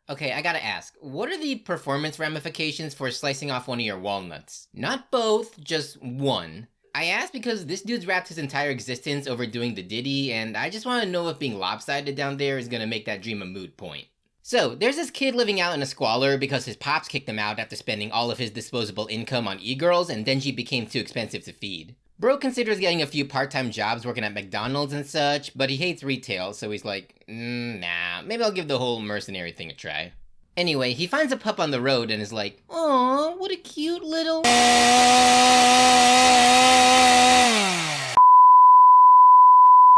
Okay, I gotta ask, what are the performance ramifications for slicing off one of your walnuts? Not both, just one. I ask because this dude's wrapped his entire existence over doing the Diddy, and I just wanna know if being lopsided down there is gonna make that dream a moot point. So, there's this kid living out in a squalor because his pops kicked him out after spending all of his disposable income on e-girls and Denji became too expensive to feed. Bro considers getting a few part-time jobs working at McDonald's and such, but he hates retail, so he's like, nah, maybe I'll give the whole mercenary thing a try. Anyway, he finds a pup on the road and is like, "Aw, what a cute little..."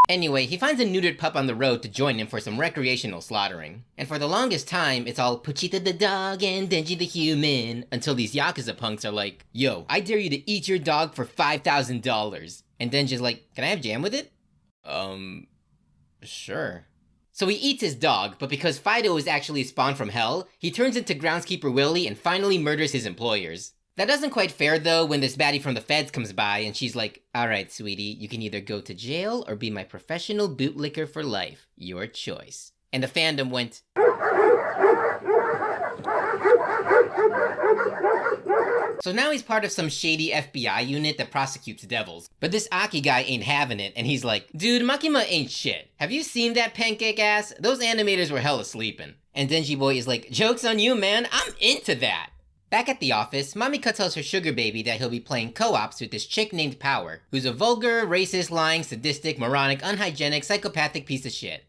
Anyway, he finds a neutered pup on the road to join him for some recreational slaughtering. And for the longest time, it's all Pochita the dog and Denji the human, until these Yakuza punks are like, "Yo, I dare you to eat your dog for $5,000. And Denji's like, "Can I have jam with it?" Sure. So he eats his dog, but because Fido is actually spawned from hell, he turns into Groundskeeper Willie and finally murders his employers. That doesn't quite fare though when this baddie from the feds comes by and she's like, "Alright, sweetie, you can either go to jail or be my professional bootlicker for life. Your choice." And the fandom went, so now he's part of some shady FBI unit that prosecutes devils. But this Aki guy ain't having it, and he's like, "Dude, Makima ain't shit. Have you seen that pancake ass? Those animators were hella sleeping." And Denji Boy is like, "Joke's on you, man. I'm into that." Back at the office, Mamika tells her sugar baby that he'll be playing co-ops with this chick named Power, who's a vulgar, racist, lying, sadistic, moronic, unhygienic, psychopathic piece of shit.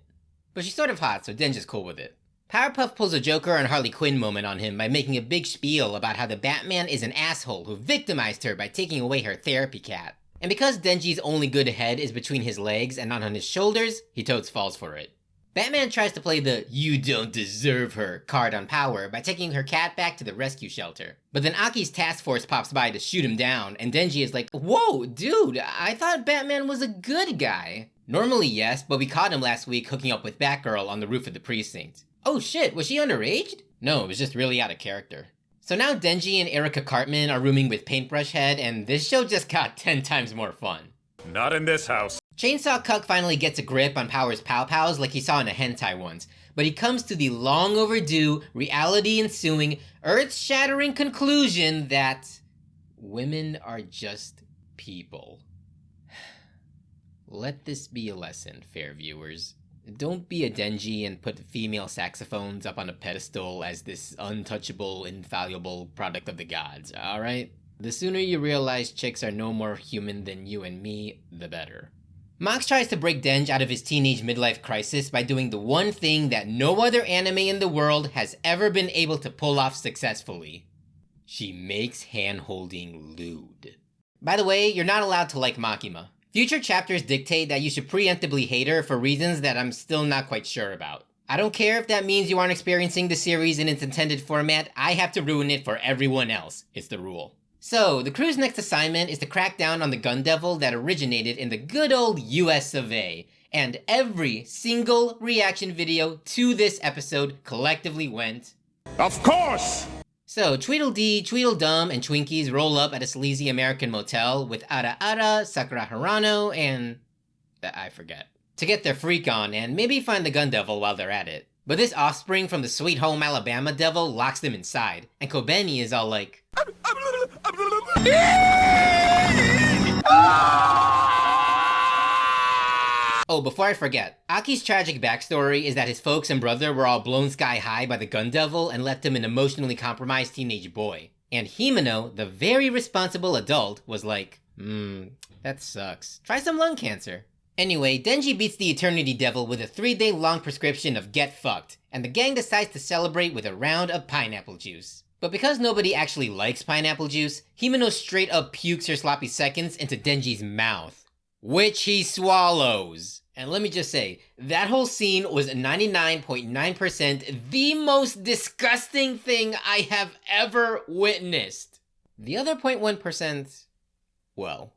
But she's sort of hot, so Denji's cool with it. Powerpuff pulls a Joker and Harley Quinn moment on him by making a big spiel about how the Batman is an asshole who victimized her by taking away her therapy cat. And because Denji's only good head is between his legs and not on his shoulders, he totes falls for it. Batman tries to play the "you don't deserve her" card on Power by taking her cat back to the rescue shelter. But then Aki's task force pops by to shoot him down, and Denji is like, "Whoa, dude, I thought Batman was a good guy." Normally yes, but we caught him last week hooking up with Batgirl on the roof of the precinct. Oh shit, was she underaged? No, it was just really out of character. So now Denji and Erica Cartman are rooming with Paintbrush Head, and this show just got 10 times more fun. Not in this house. Chainsaw Cuck finally gets a grip on Power's pow-pows like he saw in a hentai once, but he comes to the long overdue, reality-ensuing, earth-shattering conclusion that women are just people. Let this be a lesson, fair viewers. Don't be a Denji and put female saxophones up on a pedestal as this untouchable, infallible product of the gods, alright? The sooner you realize chicks are no more human than you and me, the better. Mox tries to break Denji out of his teenage midlife crisis by doing the one thing that no other anime in the world has ever been able to pull off successfully. She makes hand-holding lewd. By the way, you're not allowed to like Makima. Future chapters dictate that you should preemptively hate her for reasons that I'm still not quite sure about. I don't care if that means you aren't experiencing the series in its intended format, I have to ruin it for everyone else. It's the rule. So, the crew's next assignment is to crack down on the gun devil that originated in the good old US of A. And every single reaction video to this episode collectively went, Of course! So, Tweedledee, Tweedledum, and Twinkies roll up at a sleazy American motel with Ara Ara, Sakura Harano, and... I forget. To get their freak on and maybe find the gun devil while they're at it. But this offspring from the Sweet Home Alabama devil locks them inside, and Kobeni is all like... Oh, before I forget, Aki's tragic backstory is that his folks and brother were all blown sky high by the gun devil and left him an emotionally compromised teenage boy. And Himeno, the very responsible adult, was like, that sucks. Try some lung cancer. Anyway, Denji beats the Eternity Devil with a 3-day-long prescription of get fucked, and the gang decides to celebrate with a round of pineapple juice. But because nobody actually likes pineapple juice, Himeno straight up pukes her sloppy seconds into Denji's mouth, which he swallows. And let me just say, that whole scene was 99.9% the most disgusting thing I have ever witnessed. The other 0.1%, well...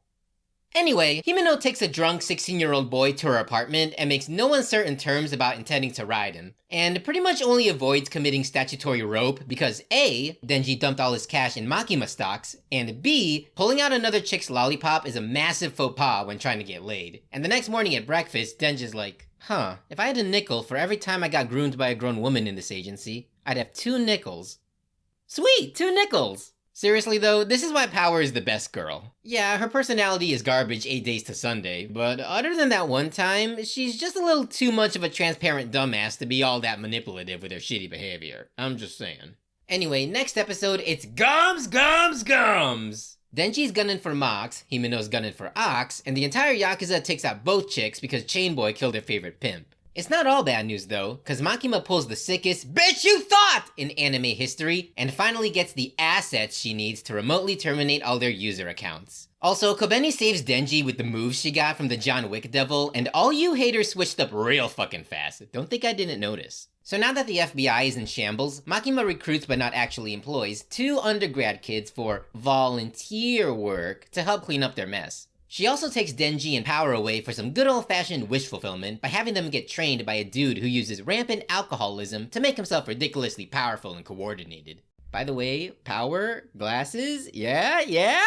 Anyway, Himeno takes a drunk 16-year-old boy to her apartment and makes no uncertain terms about intending to ride him, and pretty much only avoids committing statutory rope because A, Denji dumped all his cash in Makima stocks, and B, pulling out another chick's lollipop is a massive faux pas when trying to get laid. And the next morning at breakfast, Denji's like, if I had a nickel for every time I got groomed by a grown woman in this agency, I'd have 2 nickels. Sweet, 2 nickels! Seriously though, this is why Power is the best girl. Yeah, her personality is garbage 8 days to Sunday, but other than that one time, she's just a little too much of a transparent dumbass to be all that manipulative with her shitty behavior. I'm just saying. Anyway, next episode, it's Gums! Denji's gunning for Mox, Himeno's gunning for Ox, and the entire Yakuza takes out both chicks because Chainboy killed their favorite pimp. It's not all bad news though, cause Makima pulls the sickest bitch you thought in anime history and finally gets the assets she needs to remotely terminate all their user accounts. Also, Kobeni saves Denji with the moves she got from the John Wick devil, and all you haters switched up real fucking fast. Don't think I didn't notice. So now that the FBI is in shambles, Makima recruits but not actually employs 2 undergrad kids for volunteer work to help clean up their mess. She also takes Denji and Power away for some good old-fashioned wish fulfillment by having them get trained by a dude who uses rampant alcoholism to make himself ridiculously powerful and coordinated. By the way, Power? Glasses? Yeah?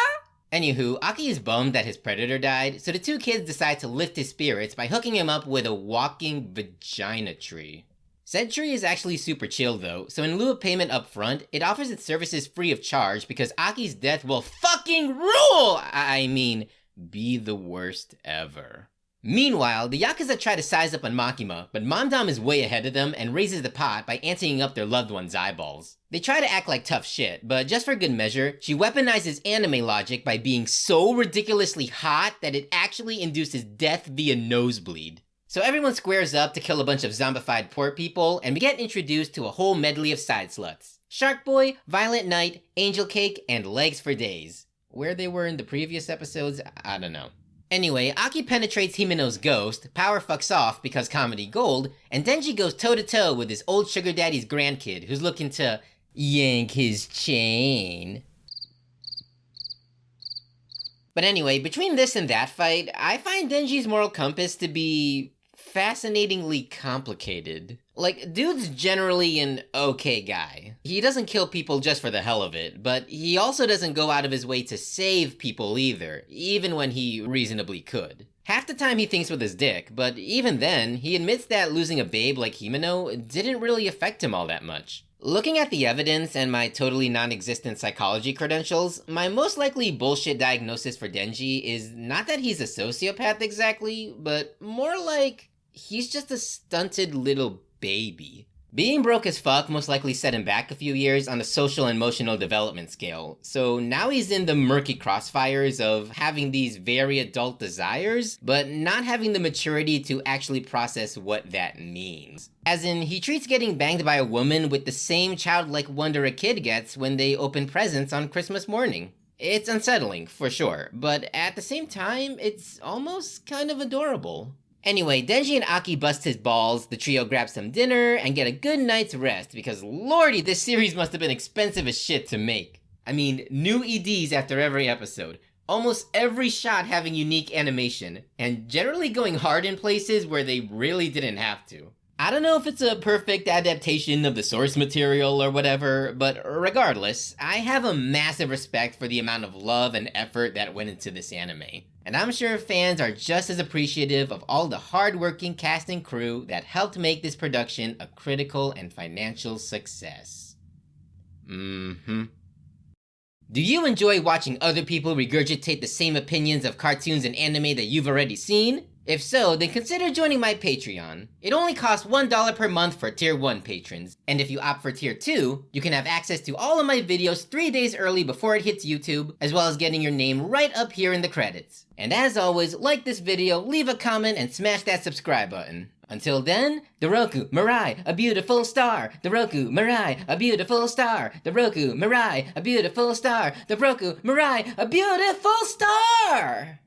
Anywho, Aki is bummed that his predator died, so the 2 kids decide to lift his spirits by hooking him up with a walking vagina tree. Said tree is actually super chill though, so in lieu of payment up front, it offers its services free of charge because Aki's death will fucking rule! I mean, be the worst ever. Meanwhile, the Yakuza try to size up on Makima, but Momdam is way ahead of them and raises the pot by anteing up their loved one's eyeballs. They try to act like tough shit, but just for good measure, she weaponizes anime logic by being so ridiculously hot that it actually induces death via nosebleed. So everyone squares up to kill a bunch of zombified poor people, and we get introduced to a whole medley of side sluts. Shark Boy, Violent Night, Angel Cake, and Legs for Days. Where they were in the previous episodes, I don't know. Anyway, Aki penetrates Himeno's ghost, Power fucks off because comedy gold, and Denji goes toe-to-toe with his old sugar daddy's grandkid who's looking to yank his chain. But anyway, between this and that fight, I find Denji's moral compass to be fascinatingly complicated. Like, dude's generally an okay guy. He doesn't kill people just for the hell of it, but he also doesn't go out of his way to save people either, even when he reasonably could. Half the time he thinks with his dick, but even then, he admits that losing a babe like Himeno didn't really affect him all that much. Looking at the evidence and my totally non-existent psychology credentials, my most likely bullshit diagnosis for Denji is not that he's a sociopath exactly, but more like he's just a stunted little baby. Being broke as fuck most likely set him back a few years on a social and emotional development scale, so now he's in the murky crossfires of having these very adult desires, but not having the maturity to actually process what that means. As in, he treats getting banged by a woman with the same childlike wonder a kid gets when they open presents on Christmas morning. It's unsettling, for sure, but at the same time, it's almost kind of adorable. Anyway, Denji and Aki bust his balls, the trio grab some dinner, and get a good night's rest, because lordy, this series must have been expensive as shit to make. I mean, new EDs after every episode, almost every shot having unique animation, and generally going hard in places where they really didn't have to. I don't know if it's a perfect adaptation of the source material or whatever, but regardless, I have a massive respect for the amount of love and effort that went into this anime. And I'm sure fans are just as appreciative of all the hard-working cast and crew that helped make this production a critical and financial success. Do you enjoy watching other people regurgitate the same opinions of cartoons and anime that you've already seen? If so, then consider joining my Patreon. It only costs $1 per month for Tier 1 patrons, and if you opt for Tier 2, you can have access to all of my videos 3 days early before it hits YouTube, as well as getting your name right up here in the credits. And as always, like this video, leave a comment, and smash that subscribe button. Until then, Doroku Mirai, a beautiful star. Doroku Mirai, a beautiful star. Doroku Mirai, a beautiful star. Doroku Mirai, a beautiful star!